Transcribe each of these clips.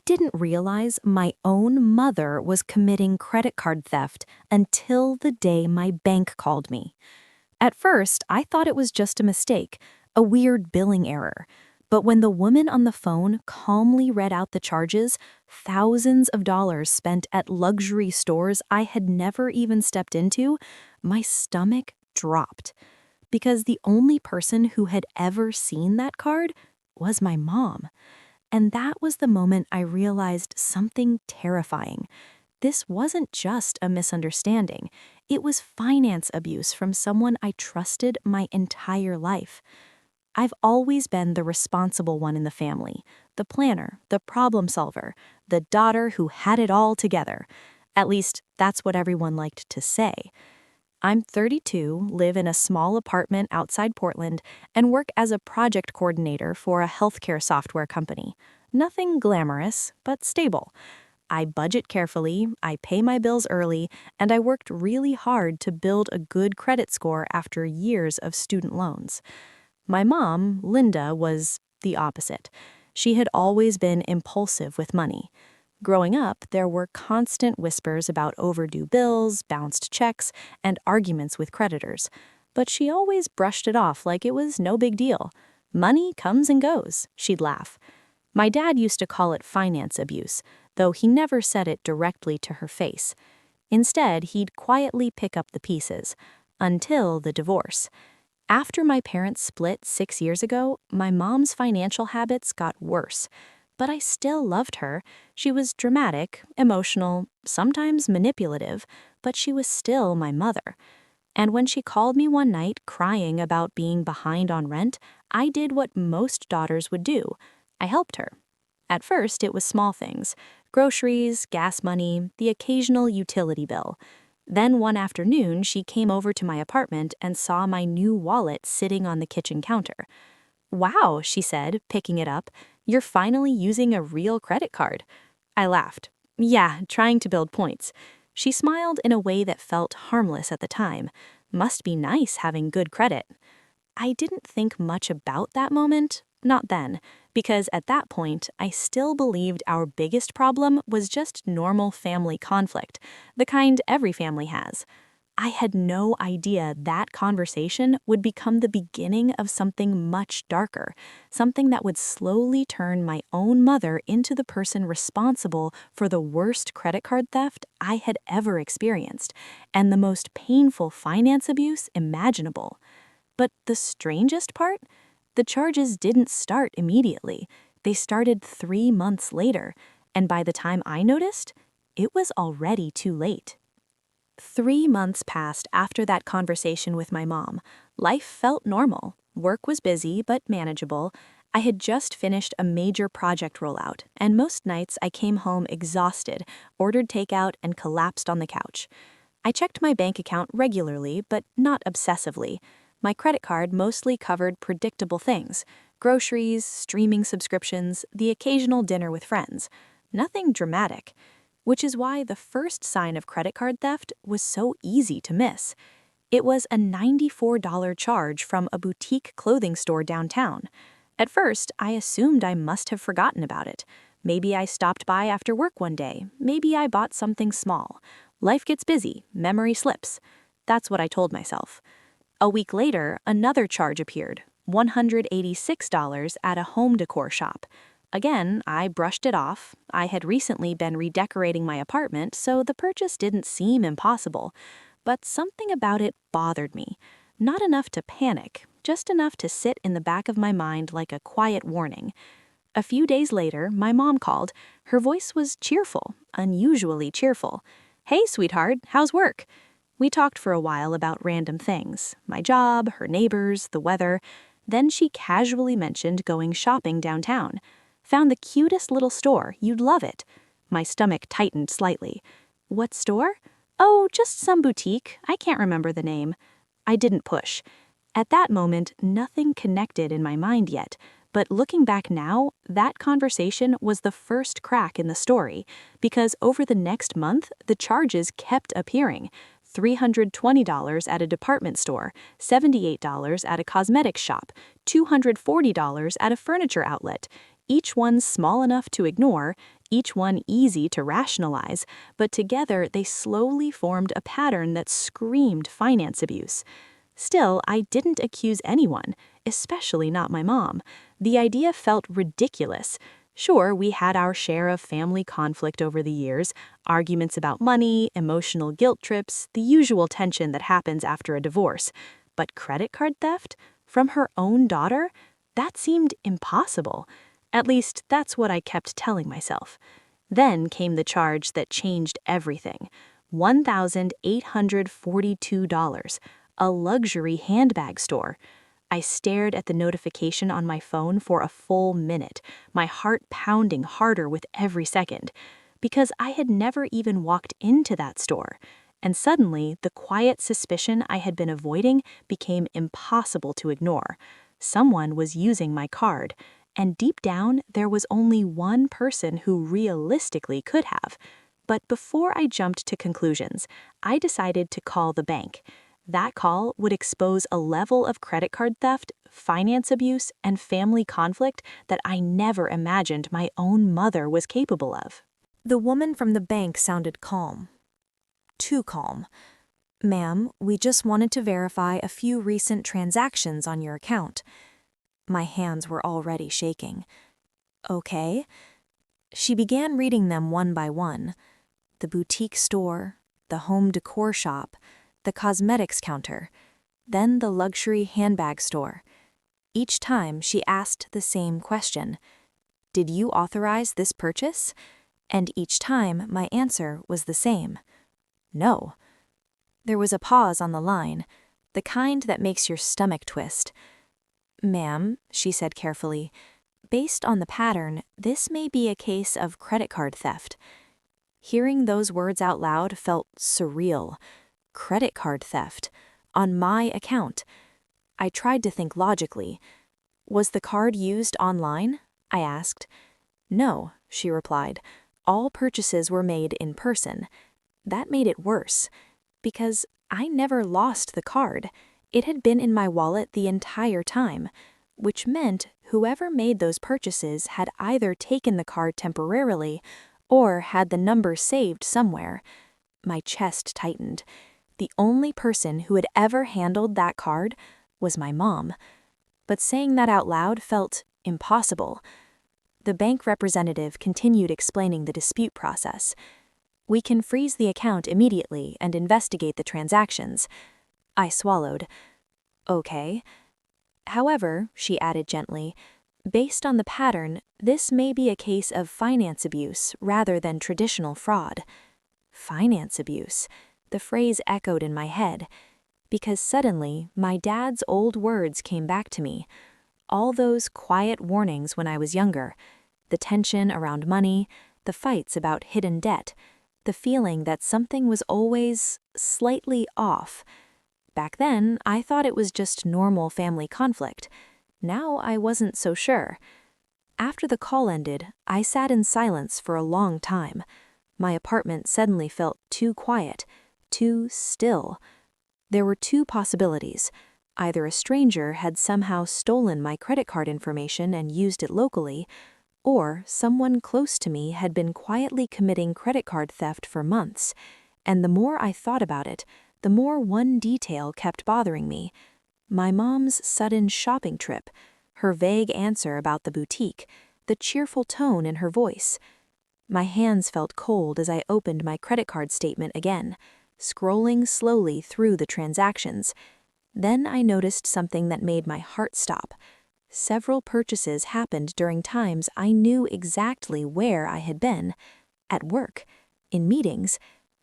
didn't realize my own mother was committing credit card theft until the day my bank called me. At first, I thought it was just a mistake, a weird billing error. But when the woman on the phone calmly read out the charges, thousands of dollars spent at luxury stores I had never even stepped into, my stomach dropped. Because the only person who had ever seen that card was my mom. And that was the moment I realized something terrifying. This wasn't just a misunderstanding. It was finance abuse from someone I trusted my entire life. I've always been the responsible one in the family, the planner, the problem solver, the daughter who had it all together. At least, that's what everyone liked to say. I'm 32, live in a small apartment outside Portland, and work as a project coordinator for a healthcare software company. Nothing glamorous, but stable. I budget carefully, I pay my bills early, and I worked really hard to build a good credit score after years of student loans. My mom, Linda, was the opposite. She had always been impulsive with money. Growing up, there were constant whispers about overdue bills, bounced checks, and arguments with creditors. But she always brushed it off like it was no big deal. Money comes and goes, she'd laugh. My dad used to call it finance abuse, though he never said it directly to her face. Instead, he'd quietly pick up the pieces, until the divorce. After my parents split 6 years ago, my mom's financial habits got worse. But I still loved her. She was dramatic, emotional, sometimes manipulative, but she was still my mother. And when she called me one night crying about being behind on rent, I did what most daughters would do. I helped her. At first, it was small things: groceries, gas money, the occasional utility bill. Then one afternoon, she came over to my apartment and saw my new wallet sitting on the kitchen counter. "Wow," she said, picking it up, "you're finally using a real credit card." I laughed. "Yeah, trying to build points." She smiled in a way that felt harmless at the time. Must be nice having good credit. I didn't think much about that moment, not then, because at that point, I still believed our biggest problem was just normal family conflict, the kind every family has. I had no idea that conversation would become the beginning of something much darker, something that would slowly turn my own mother into the person responsible for the worst credit card theft I had ever experienced, and the most painful finance abuse imaginable. But the strangest part? The charges didn't start immediately. They started 3 months later, and by the time I noticed, it was already too late. 3 months passed after that conversation with my mom. Life felt normal. Work was busy but manageable. I had just finished a major project rollout, and most nights I came home exhausted, ordered takeout, and collapsed on the couch. I checked my bank account regularly, but not obsessively. My credit card mostly covered predictable things: groceries, streaming subscriptions, the occasional dinner with friends. Nothing dramatic. Which is why the first sign of credit card theft was so easy to miss. It was a $94 charge from a boutique clothing store downtown. At first, I assumed I must have forgotten about it. Maybe I stopped by after work one day. Maybe I bought something small. Life gets busy, memory slips. That's what I told myself. A week later, another charge appeared, $186 at a home decor shop. Again, I brushed it off. I had recently been redecorating my apartment, so the purchase didn't seem impossible. But something about it bothered me. Not enough to panic, just enough to sit in the back of my mind like a quiet warning. A few days later, my mom called. Her voice was cheerful, unusually cheerful. "Hey, sweetheart, how's work?" We talked for a while about random things: my job, her neighbors, the weather. Then she casually mentioned going shopping downtown. "Found the cutest little store, you'd love it." My stomach tightened slightly. "What store?" "Oh, just some boutique, I can't remember the name." I didn't push. At that moment, nothing connected in my mind yet, but looking back now, that conversation was the first crack in the story, because over the next month, the charges kept appearing. $320 at a department store, $78 at a cosmetics shop, $240 at a furniture outlet. Each one small enough to ignore, each one easy to rationalize, but together they slowly formed a pattern that screamed finance abuse. Still, I didn't accuse anyone, especially not my mom. The idea felt ridiculous. Sure, we had our share of family conflict over the years, arguments about money, emotional guilt trips, the usual tension that happens after a divorce. But credit card theft? From her own daughter? That seemed impossible. At least, that's what I kept telling myself. Then came the charge that changed everything. $1,842, a luxury handbag store. I stared at the notification on my phone for a full minute, my heart pounding harder with every second, because I had never even walked into that store. And suddenly, the quiet suspicion I had been avoiding became impossible to ignore. Someone was using my card, and deep down, there was only one person who realistically could have. But before I jumped to conclusions, I decided to call the bank. That call would expose a level of credit card theft, finance abuse, and family conflict that I never imagined my own mother was capable of. The woman from the bank sounded calm. Too calm. "Ma'am, we just wanted to verify a few recent transactions on your account." My hands were already shaking. "Okay." She began reading them one by one. The boutique store, the home decor shop, the cosmetics counter, then the luxury handbag store. Each time she asked the same question: "Did you authorize this purchase?" And each time my answer was the same: "No." There was a pause on the line, the kind that makes your stomach twist. "Ma'am," she said carefully, "based on the pattern, this may be a case of credit card theft." Hearing those words out loud felt surreal. Credit card theft. On my account. I tried to think logically. "Was the card used online?" I asked. "No," she replied. "All purchases were made in person." That made it worse, because I never lost the card. It had been in my wallet the entire time, which meant whoever made those purchases had either taken the card temporarily or had the number saved somewhere. My chest tightened. The only person who had ever handled that card was my mom. But saying that out loud felt impossible. The bank representative continued explaining the dispute process. "We can freeze the account immediately and investigate the transactions." I swallowed. "Okay." "However," she added gently, "based on the pattern, this may be a case of finance abuse rather than traditional fraud." Finance abuse. The phrase echoed in my head, because suddenly my dad's old words came back to me. All those quiet warnings when I was younger, the tension around money, the fights about hidden debt, the feeling that something was always slightly off. Back then, I thought it was just normal family conflict. Now I wasn't so sure. After the call ended, I sat in silence for a long time. My apartment suddenly felt too quiet, too still. There were two possibilities. Either a stranger had somehow stolen my credit card information and used it locally, or someone close to me had been quietly committing credit card theft for months. And the more I thought about it, the more one detail kept bothering me. My mom's sudden shopping trip, her vague answer about the boutique, the cheerful tone in her voice. My hands felt cold as I opened my credit card statement again, scrolling slowly through the transactions. Then I noticed something that made my heart stop. Several purchases happened during times I knew exactly where I had been: at work, in meetings,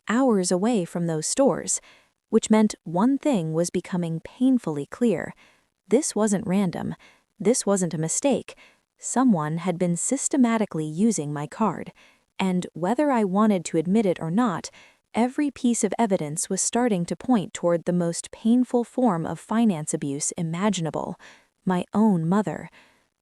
hours away from those stores, which meant one thing was becoming painfully clear. This wasn't random. This wasn't a mistake. Someone had been systematically using my card, and whether I wanted to admit it or not, every piece of evidence was starting to point toward the most painful form of finance abuse imaginable: my own mother.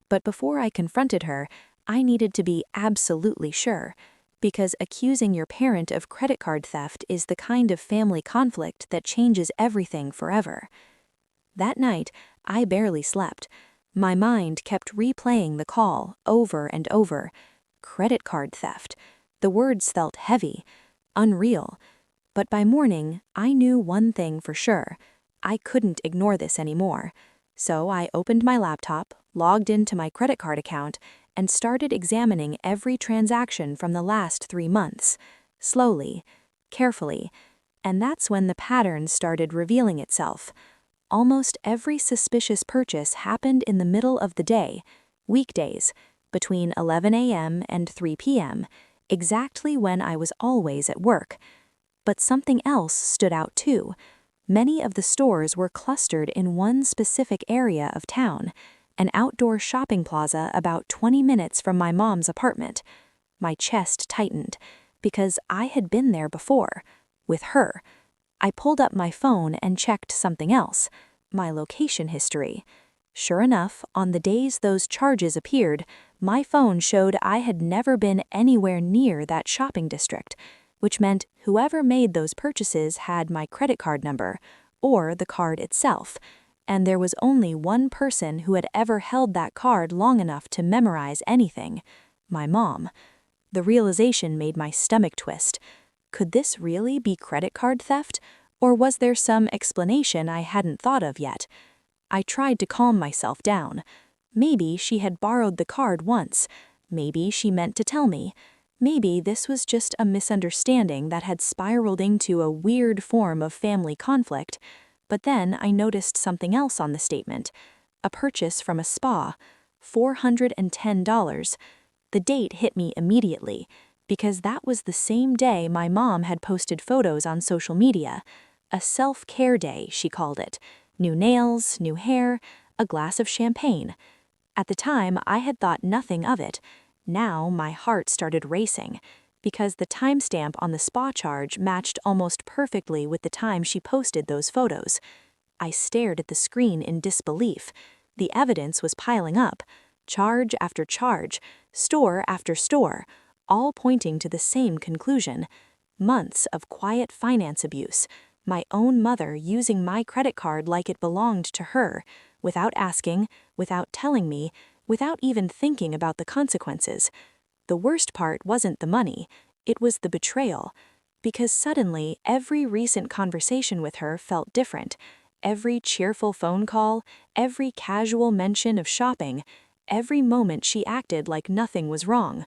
But before I confronted her, I needed to be absolutely sure, because accusing your parent of credit card theft is the kind of family conflict that changes everything forever. That night, I barely slept. My mind kept replaying the call over and over. Credit card theft. The words felt heavy, unreal. But by morning, I knew one thing for sure. I couldn't ignore this anymore. So I opened my laptop, logged into my credit card account, and started examining every transaction from the last 3 months. Slowly, carefully. And that's when the pattern started revealing itself. Almost every suspicious purchase happened in the middle of the day, weekdays, between 11 a.m. and 3 p.m., exactly when I was always at work. But something else stood out too. Many of the stores were clustered in one specific area of town, an outdoor shopping plaza about 20 minutes from my mom's apartment. My chest tightened, because I had been there before, with her. I pulled up my phone and checked something else, my location history. Sure enough, on the days those charges appeared, my phone showed I had never been anywhere near that shopping district, which meant whoever made those purchases had my credit card number, or the card itself, and there was only one person who had ever held that card long enough to memorize anything: my mom. The realization made my stomach twist. Could this really be credit card theft, or was there some explanation I hadn't thought of yet? I tried to calm myself down. Maybe she had borrowed the card once. Maybe she meant to tell me. Maybe this was just a misunderstanding that had spiraled into a weird form of family conflict. But then I noticed something else on the statement. A purchase from a spa. $410. The date hit me immediately, because that was the same day my mom had posted photos on social media. A self-care day, she called it. New nails, new hair, a glass of champagne. At the time, I had thought nothing of it. Now my heart started racing, because the timestamp on the spa charge matched almost perfectly with the time she posted those photos. I stared at the screen in disbelief. The evidence was piling up. Charge after charge, store after store, all pointing to the same conclusion. Months of quiet finance abuse. My own mother using my credit card like it belonged to her, without asking, without telling me, without even thinking about the consequences. The worst part wasn't the money, it was the betrayal. Because suddenly, every recent conversation with her felt different. Every cheerful phone call, every casual mention of shopping, every moment she acted like nothing was wrong.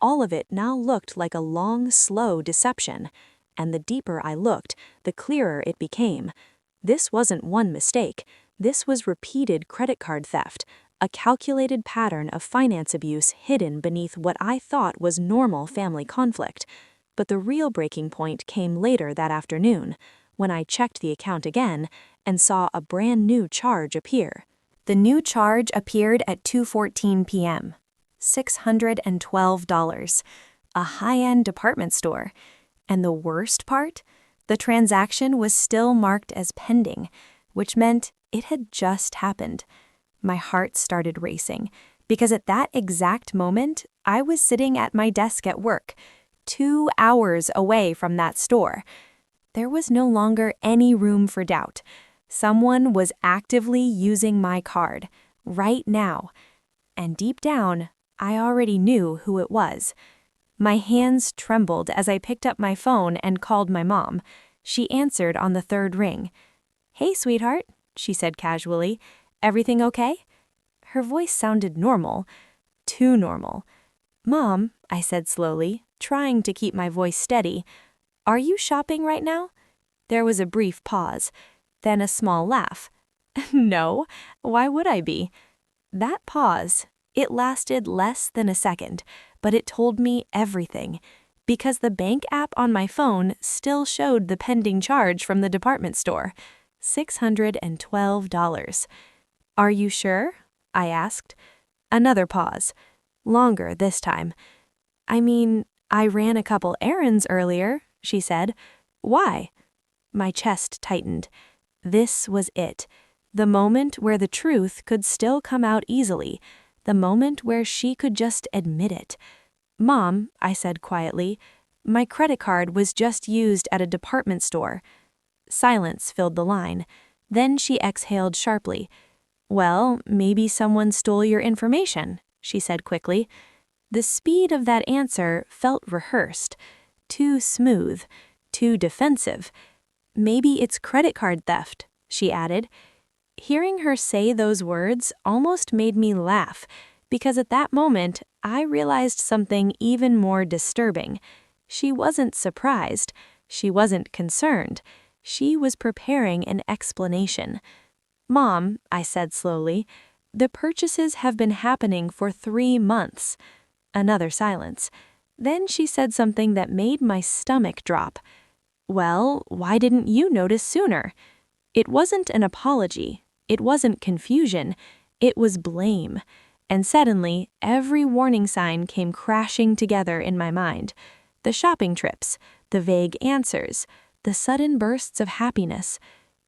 All of it now looked like a long, slow deception. And the deeper I looked, the clearer it became. This wasn't one mistake. This was repeated credit card theft, a calculated pattern of finance abuse hidden beneath what I thought was normal family conflict. But the real breaking point came later that afternoon, when I checked the account again and saw a brand new charge appear. The new charge appeared at 2:14 p.m. $612, a high-end department store. And the worst part? The transaction was still marked as pending, which meant it had just happened. My heart started racing, because at that exact moment, I was sitting at my desk at work, 2 hours away from that store. There was no longer any room for doubt. Someone was actively using my card, right now. And deep down, I already knew who it was. My hands trembled as I picked up my phone and called my mom. She answered on the third ring. "Hey, sweetheart," she said casually. "Everything okay?" Her voice sounded normal. Too normal. "Mom," I said slowly, trying to keep my voice steady, "are you shopping right now?" There was a brief pause, then a small laugh. "No, why would I be?" That pause, it lasted less than a second, but it told me everything, because the bank app on my phone still showed the pending charge from the department store, $612. "Are you sure?" I asked. Another pause, longer this time. "I mean, I ran a couple errands earlier," she said. "Why?" My chest tightened. This was it. The moment where the truth could still come out easily. The moment where she could just admit it. "Mom," I said quietly, "my credit card was just used at a department store." Silence filled the line. Then she exhaled sharply. Well, maybe someone stole your information, she said quickly. The speed of that answer felt rehearsed, too smooth, too defensive. Maybe it's credit card theft, she added. Hearing her say those words almost made me laugh, because at that moment I realized something even more disturbing. She wasn't surprised. She wasn't concerned. She was preparing an explanation. Mom, I said slowly, the purchases have been happening for 3 months. Another silence. Then she said something that made my stomach drop. Well, why didn't you notice sooner? It wasn't an apology. It wasn't confusion. It was blame. And suddenly, every warning sign came crashing together in my mind. The shopping trips, the vague answers, the sudden bursts of happiness.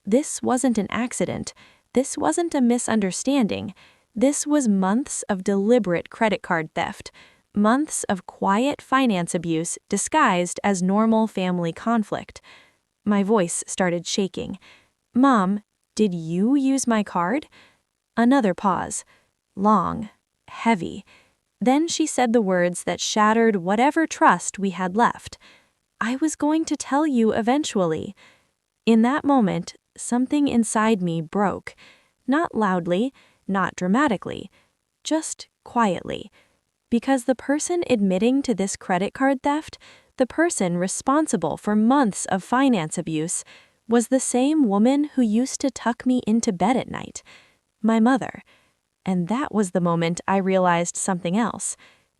This wasn't an accident. This wasn't a misunderstanding. This was months of deliberate credit card theft. Months of quiet finance abuse disguised as normal family conflict. My voice started shaking. Mom, did you use my card? Another pause. Long. Heavy. Then she said the words that shattered whatever trust we had left. I was going to tell you eventually. In that moment, something inside me broke. Not loudly, not dramatically, just quietly. Because the person admitting to this credit card theft, the person responsible for months of finance abuse, was the same woman who used to tuck me into bed at night. My mother. And that was the moment I realized something else.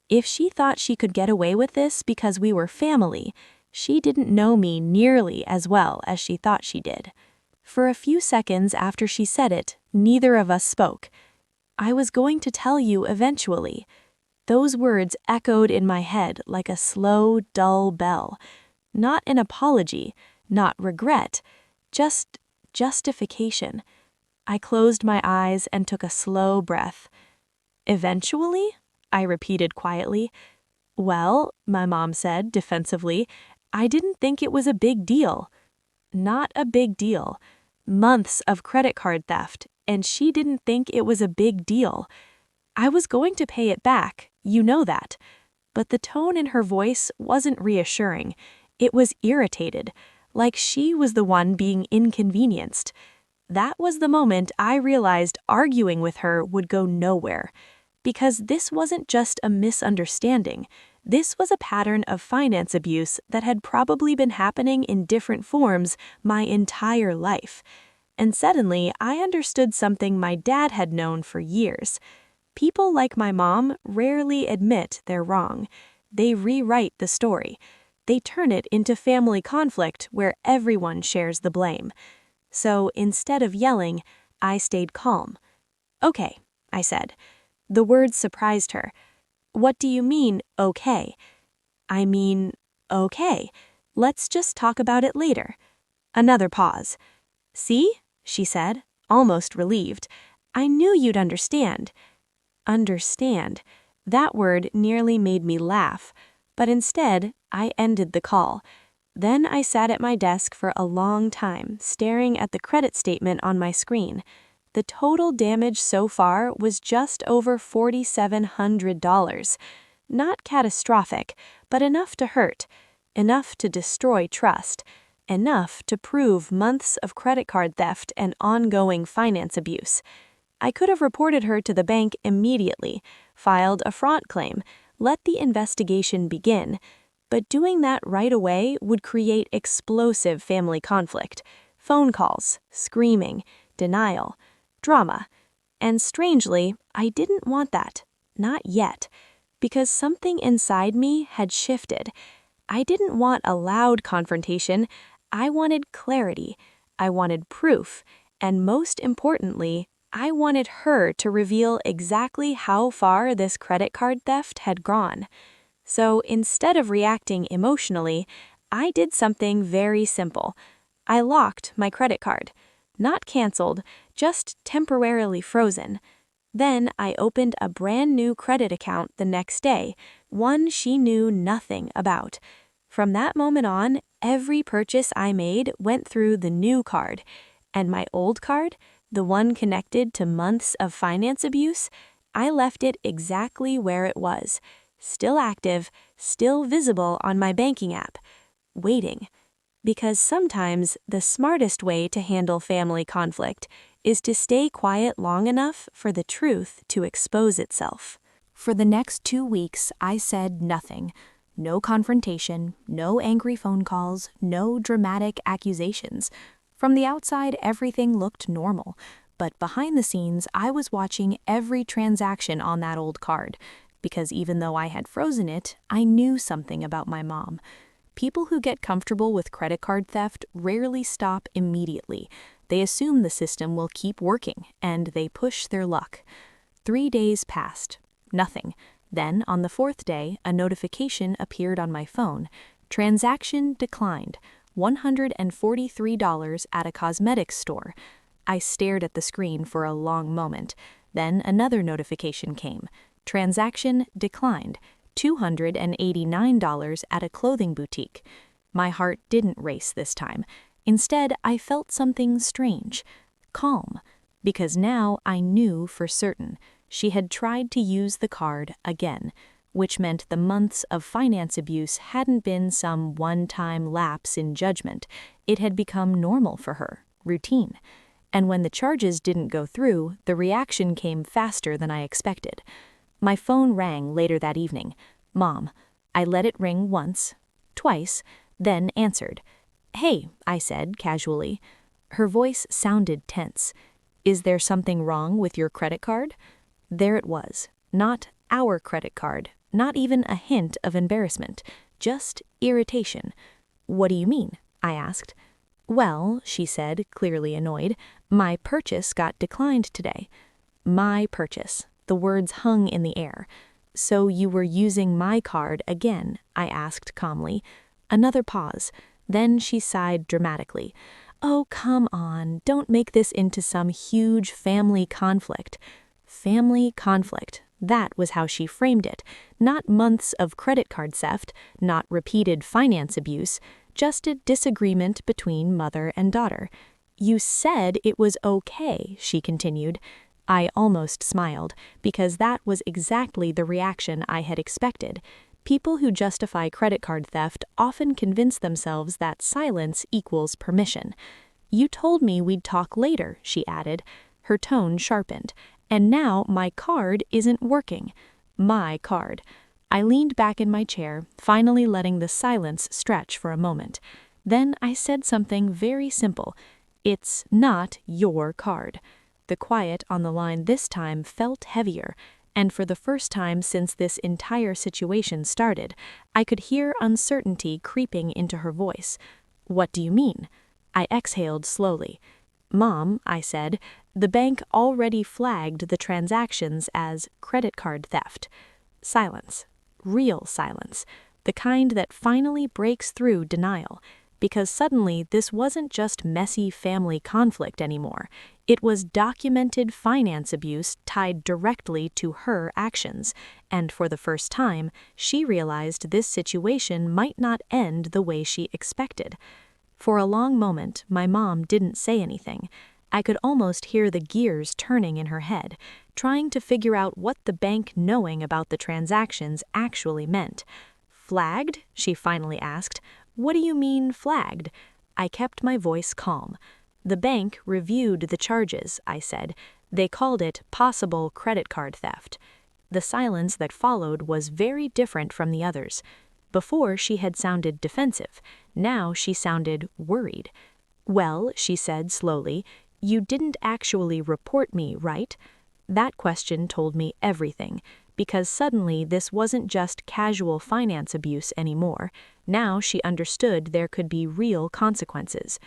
If she thought she could get away with this because we were family, she didn't know me nearly as well as she thought she did. For a few seconds after she said it, neither of us spoke. I was going to tell you eventually. Those words echoed in my head like a slow, dull bell. Not an apology, not regret, just justification. I closed my eyes and took a slow breath. Eventually? I repeated quietly. Well, my mom said defensively, I didn't think it was a big deal. Not a big deal. Months of credit card theft, and she didn't think it was a big deal. I was going to pay it back, you know that. But the tone in her voice wasn't reassuring. It was irritated, like she was the one being inconvenienced. That was the moment I realized arguing with her would go nowhere. Because this wasn't just a misunderstanding. This was a pattern of finance abuse that had probably been happening in different forms my entire life. And suddenly, I understood something my dad had known for years. People like my mom rarely admit they're wrong. They rewrite the story. They turn it into family conflict where everyone shares the blame. So instead of yelling, I stayed calm. Okay, I said. The words surprised her. What do you mean, okay? I mean, okay. Let's just talk about it later. Another pause. See? She said, almost relieved. I knew you'd understand. Understand. That word nearly made me laugh, but instead, I ended the call. Then I sat at my desk for a long time, staring at the credit statement on my screen. The total damage so far was just over $4,700. Not catastrophic, but enough to hurt, enough to destroy trust, enough to prove months of credit card theft and ongoing finance abuse. I could have reported her to the bank immediately, filed a fraud claim, let the investigation begin, but doing that right away would create explosive family conflict, phone calls, screaming, denial, drama. And strangely, I didn't want that, not yet, because something inside me had shifted. I didn't want a loud confrontation. I wanted clarity. I wanted proof. And most importantly, I wanted her to reveal exactly how far this credit card theft had gone. So instead of reacting emotionally, I did something very simple. I locked my credit card. Not canceled, just temporarily frozen. Then I opened a brand new credit account the next day, one she knew nothing about. From that moment on, every purchase I made went through the new card, and my old card The one connected to months of finance abuse, I left it exactly where it was, still active, still visible on my banking app, waiting. Because sometimes the smartest way to handle family conflict is to stay quiet long enough for the truth to expose itself. For the next 2 weeks, I said nothing. No confrontation, no angry phone calls, no dramatic accusations. From the outside, everything looked normal, but behind the scenes, I was watching every transaction on that old card, because even though I had frozen it, I knew something about my mom. People who get comfortable with credit card theft rarely stop immediately. They assume the system will keep working, and they push their luck. 3 days passed. Nothing. Then, on the 4th day, a notification appeared on my phone. Transaction declined. $143 at a cosmetics store. I stared at the screen for a long moment. Then another notification came. Transaction declined. $289 at a clothing boutique. My heart didn't race this time. Instead, I felt something strange. Calm. Because now I knew for certain. She had tried to use the card again, which meant the months of finance abuse hadn't been some one-time lapse in judgment. It had become normal for her, routine. And when the charges didn't go through, the reaction came faster than I expected. My phone rang later that evening. Mom. I let it ring once, twice, then answered. "Hey," I said casually. Her voice sounded tense. "Is there something wrong with your credit card?" There it was. Not our credit card. Not even a hint of embarrassment. Just irritation. "What do you mean?" I asked. "Well," she said, clearly annoyed, "my purchase got declined today." My purchase. The words hung in the air. "So you were using my card again?" I asked calmly. Another pause. Then she sighed dramatically. "Oh, come on, don't make this into some huge family conflict." Family conflict. That was how she framed it. Not months of credit card theft, not repeated finance abuse, just a disagreement between mother and daughter. "You said it was okay," she continued. I almost smiled, because that was exactly the reaction I had expected. People who justify credit card theft often convince themselves that silence equals permission. "You told me we'd talk later," she added. Her tone sharpened. "And now my card isn't working." My card. I leaned back in my chair, finally letting the silence stretch for a moment. Then I said something very simple. "It's not your card." The quiet on the line this time felt heavier, and for the first time since this entire situation started, I could hear uncertainty creeping into her voice. "What do you mean?" I exhaled slowly. "Mom," I said, "the bank already flagged the transactions as credit card theft." Silence. Real silence. The kind that finally breaks through denial. Because suddenly this wasn't just messy family conflict anymore. It was documented finance abuse tied directly to her actions, and for the first time, she realized this situation might not end the way she expected. For a long moment, my mom didn't say anything. I could almost hear the gears turning in her head, trying to figure out what the bank knowing about the transactions actually meant. "Flagged?" she finally asked. "What do you mean, flagged?" I kept my voice calm. "The bank reviewed the charges," I said. "They called it possible credit card theft." The silence that followed was very different from the others. Before she had sounded defensive. Now she sounded worried. "Well," she said slowly, "you didn't actually report me, right?" That question told me everything, because suddenly this wasn't just casual finance abuse anymore. Now she understood there could be real consequences.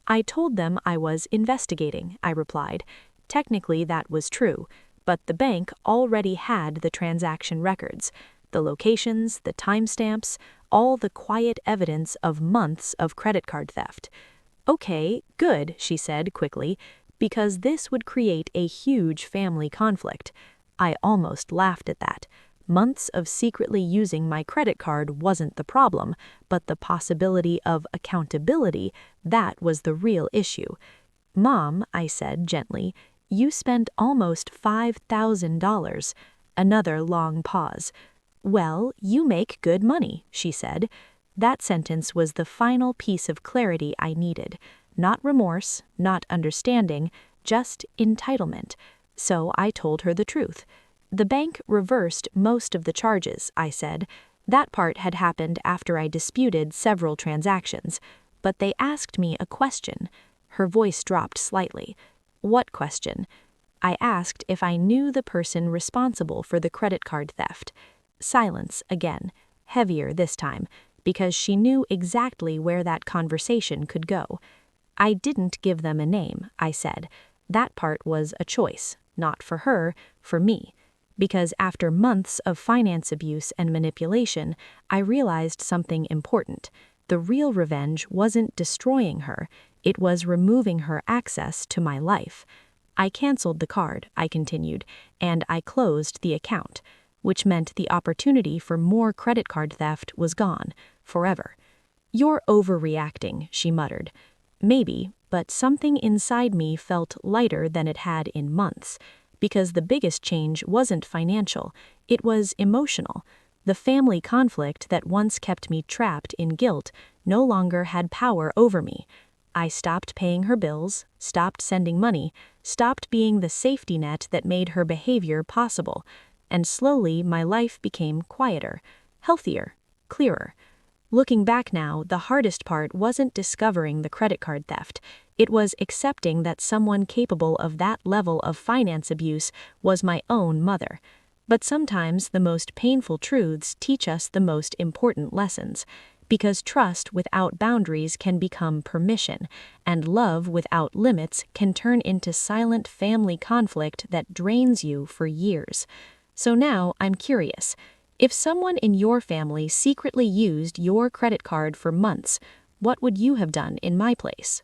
"I told them I was investigating," I replied. Technically that was true, but the bank already had the transaction records, the locations, the timestamps, all the quiet evidence of months of credit card theft. "Okay, good," she said quickly, "because this would create a huge family conflict." I almost laughed at that. Months of secretly using my credit card wasn't the problem, but the possibility of accountability, that was the real issue. "Mom," I said gently, "you spent almost $5,000. Another long pause. "Well, you make good money," she said. That sentence was the final piece of clarity I needed. Not remorse, not understanding, just entitlement. So I told her the truth. "The bank reversed most of the charges," I said. That part had happened after I disputed several transactions. But they asked me a question. Her voice dropped slightly. "What question?" I asked if I knew the person responsible for the credit card theft. Silence again, heavier this time, because she knew exactly where that conversation could go. "I didn't give them a name," I said. That part was a choice, not for her, for me. Because after months of finance abuse and manipulation, I realized something important. The real revenge wasn't destroying her, it was removing her access to my life. "I canceled the card," I continued, "and I closed the account," which meant the opportunity for more credit card theft was gone, forever. "You're overreacting," she muttered. Maybe, but something inside me felt lighter than it had in months. Because the biggest change wasn't financial, it was emotional. The family conflict that once kept me trapped in guilt no longer had power over me. I stopped paying her bills, stopped sending money, stopped being the safety net that made her behavior possible, and slowly my life became quieter, healthier, clearer. Looking back now, the hardest part wasn't discovering the credit card theft. It was accepting that someone capable of that level of finance abuse was my own mother. But sometimes the most painful truths teach us the most important lessons, because trust without boundaries can become permission, and love without limits can turn into silent family conflict that drains you for years. So now I'm curious. If someone in your family secretly used your credit card for months, what would you have done in my place?